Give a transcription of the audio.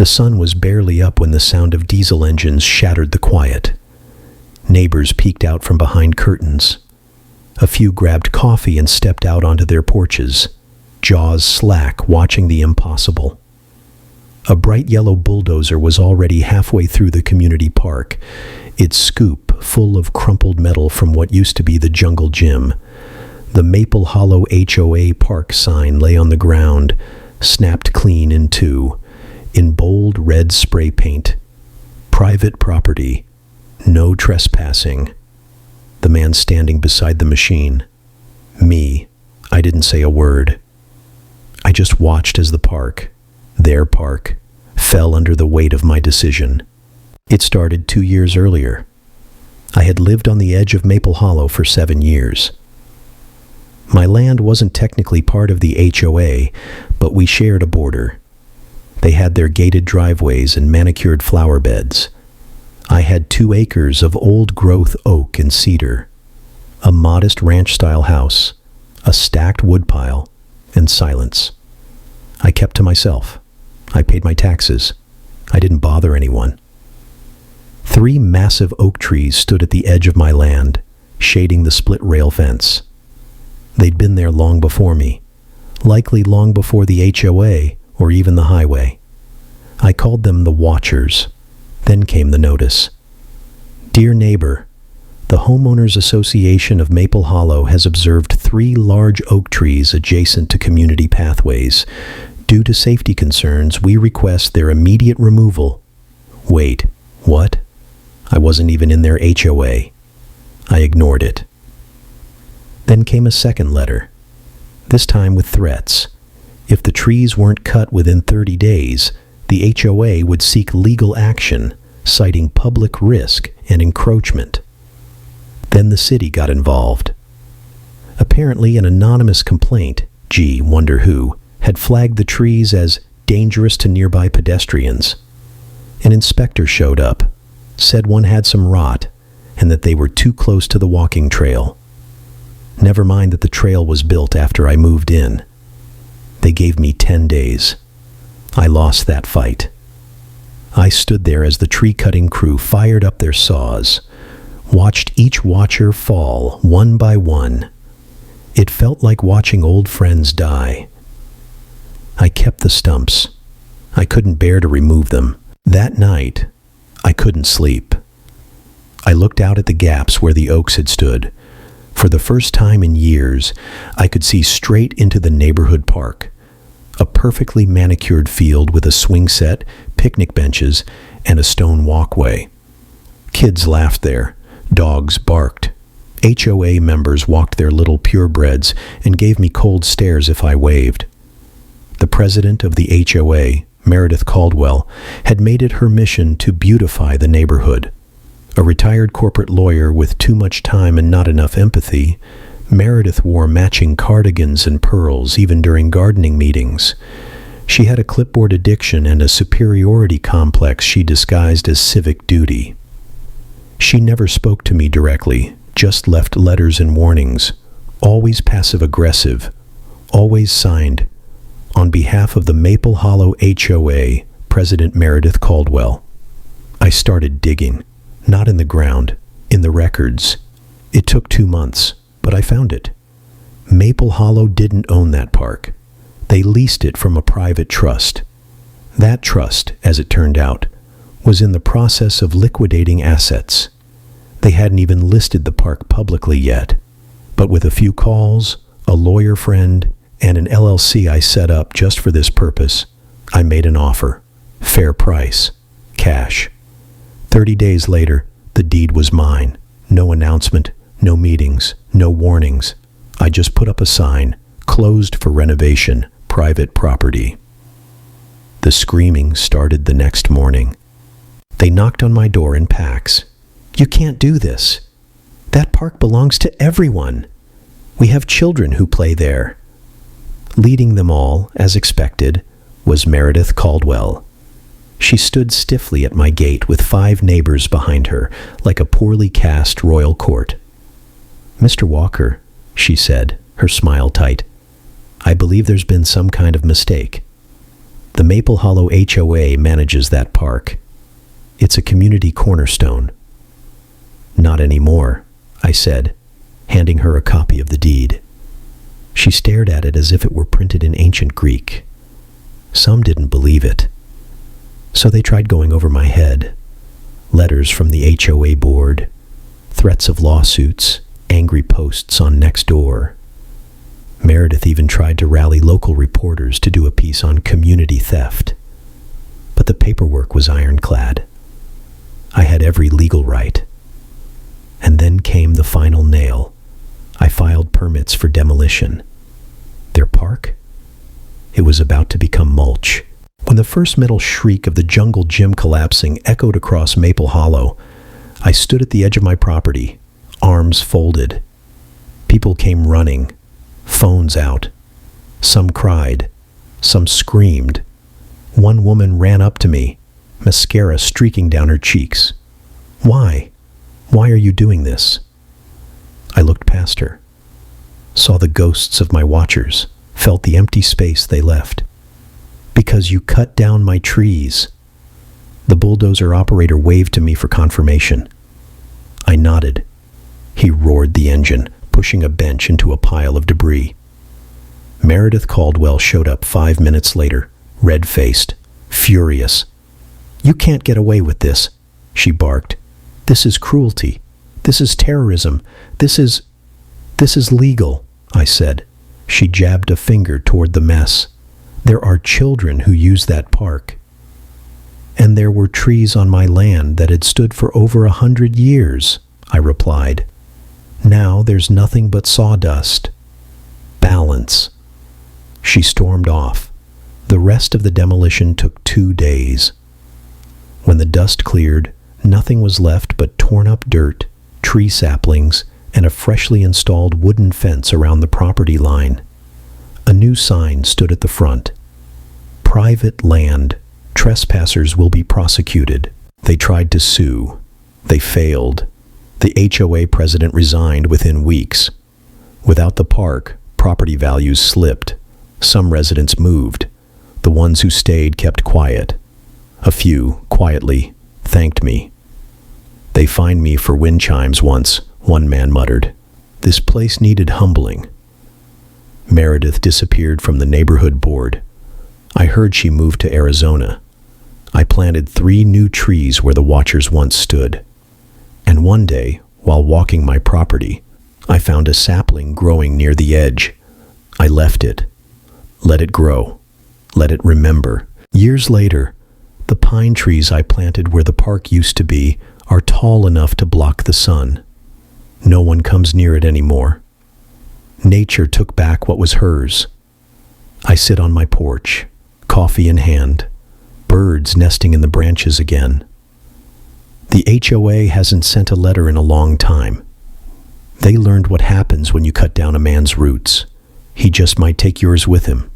sun was barely up when the sound of diesel engines shattered the quiet. Neighbors peeked out from behind curtains. A few grabbed coffee and stepped out onto their porches, jaws slack, watching the impossible. A bright yellow bulldozer was already halfway through the community park, its scoop full of crumpled metal from what used to be the jungle gym. The Maple Hollow HOA park sign lay on the ground, snapped clean in two, in bold red spray paint. Private property. No trespassing. The man standing beside the machine. Me. I didn't say a word. I just watched as the park, their park, fell under the weight of my decision. It started 2 years earlier. I had lived on the edge of Maple Hollow for 7 years. My land wasn't technically part of the HOA, but we shared a border. They had their gated driveways and manicured flower beds. I had 2 acres of old-growth oak and cedar, a modest ranch-style house, a stacked woodpile, and silence. I kept to myself. I paid my taxes. I didn't bother anyone. 3 massive oak trees stood at the edge of my land, shading the split-rail fence. They'd been there long before me, likely long before the HOA or even the highway. I called them the Watchers. Then came the notice. Dear neighbor, the Homeowners Association of Maple Hollow has observed 3 large oak trees adjacent to community pathways. Due to safety concerns, we request their immediate removal. Wait, what? I wasn't even in their HOA. I ignored it. Then came a second letter, this time with threats. If the trees weren't cut within 30 days, the HOA would seek legal action, citing public risk and encroachment. Then the city got involved. Apparently an anonymous complaint, gee, wonder who, had flagged the trees as dangerous to nearby pedestrians. An inspector showed up, said one had some rot, and that they were too close to the walking trail. Never mind that the trail was built after I moved in. They gave me 10 days. I lost that fight. I stood there as the tree-cutting crew fired up their saws, watched each watcher fall one by one. It felt like watching old friends die. I kept the stumps. I couldn't bear to remove them. That night, I couldn't sleep. I looked out at the gaps where the oaks had stood. For the first time in years, I could see straight into the neighborhood park, a perfectly manicured field with a swing set, picnic benches, and a stone walkway. Kids laughed there. Dogs barked. HOA members walked their little purebreds and gave me cold stares if I waved. The president of the HOA, Meredith Caldwell, had made it her mission to beautify the neighborhood. A retired corporate lawyer with too much time and not enough empathy, Meredith wore matching cardigans and pearls even during gardening meetings. She had a clipboard addiction and a superiority complex she disguised as civic duty. She never spoke to me directly, just left letters and warnings, always passive-aggressive, always signed, on behalf of the Maple Hollow HOA, President Meredith Caldwell. I started digging. Not in the ground, in the records. It took 2 months, but I found it. Maple Hollow didn't own that park. They leased it from a private trust. That trust, as it turned out, was in the process of liquidating assets. They hadn't even listed the park publicly yet, but with a few calls, a lawyer friend, and an LLC I set up just for this purpose, I made an offer. Fair price. Cash. 30 days later, the deed was mine. No announcement, no meetings, no warnings. I just put up a sign, closed for renovation, private property. The screaming started the next morning. They knocked on my door in packs. You can't do this. That park belongs to everyone. We have children who play there. Leading them all, as expected, was Meredith Caldwell. She stood stiffly at my gate with 5 neighbors behind her, like a poorly cast royal court. Mr. Walker, she said, her smile tight, I believe there's been some kind of mistake. The Maple Hollow HOA manages that park. It's a community cornerstone. Not anymore, I said, handing her a copy of the deed. She stared at it as if it were printed in ancient Greek. Some didn't believe it. So they tried going over my head. Letters from the HOA board, threats of lawsuits, angry posts on Nextdoor. Meredith even tried to rally local reporters to do a piece on community theft. But the paperwork was ironclad. I had every legal right. And then came the final nail. I filed permits for demolition. Their park? It was about to become mulch. When the first metal shriek of the jungle gym collapsing echoed across Maple Hollow, I stood at the edge of my property, arms folded. People came running, phones out. Some cried, some screamed. One woman ran up to me, mascara streaking down her cheeks. Why? Why are you doing this? I looked past her, saw the ghosts of my watchers, felt the empty space they left. Because you cut down my trees. The bulldozer operator waved to me for confirmation. I nodded. He roared the engine, pushing a bench into a pile of debris. Meredith Caldwell showed up 5 minutes later, red-faced, furious. You can't get away with this, she barked. This is cruelty. This is terrorism. This is legal, I said. She jabbed a finger toward the mess. There are children who use that park. And there were trees on my land that had stood for over 100 years, I replied. Now there's nothing but sawdust. Balance. She stormed off. The rest of the demolition took 2 days. When the dust cleared, nothing was left but torn-up dirt, tree saplings, and a freshly installed wooden fence around the property line. A new sign stood at the front. Private land. Trespassers will be prosecuted. They tried to sue. They failed. The HOA president resigned within weeks. Without the park, property values slipped. Some residents moved. The ones who stayed kept quiet. A few, quietly, thanked me. They fined me for wind chimes once, one man muttered. This place needed humbling. Meredith disappeared from the neighborhood board. I heard she moved to Arizona. I planted 3 new trees where the watchers once stood. And one day, while walking my property, I found a sapling growing near the edge. I left it. Let it grow. Let it remember. Years later, the pine trees I planted where the park used to be are tall enough to block the sun. No one comes near it anymore. Nature took back what was hers. I sit on my porch, coffee in hand, birds nesting in the branches again. The HOA hasn't sent a letter in a long time. They learned what happens when you cut down a man's roots. He just might take yours with him.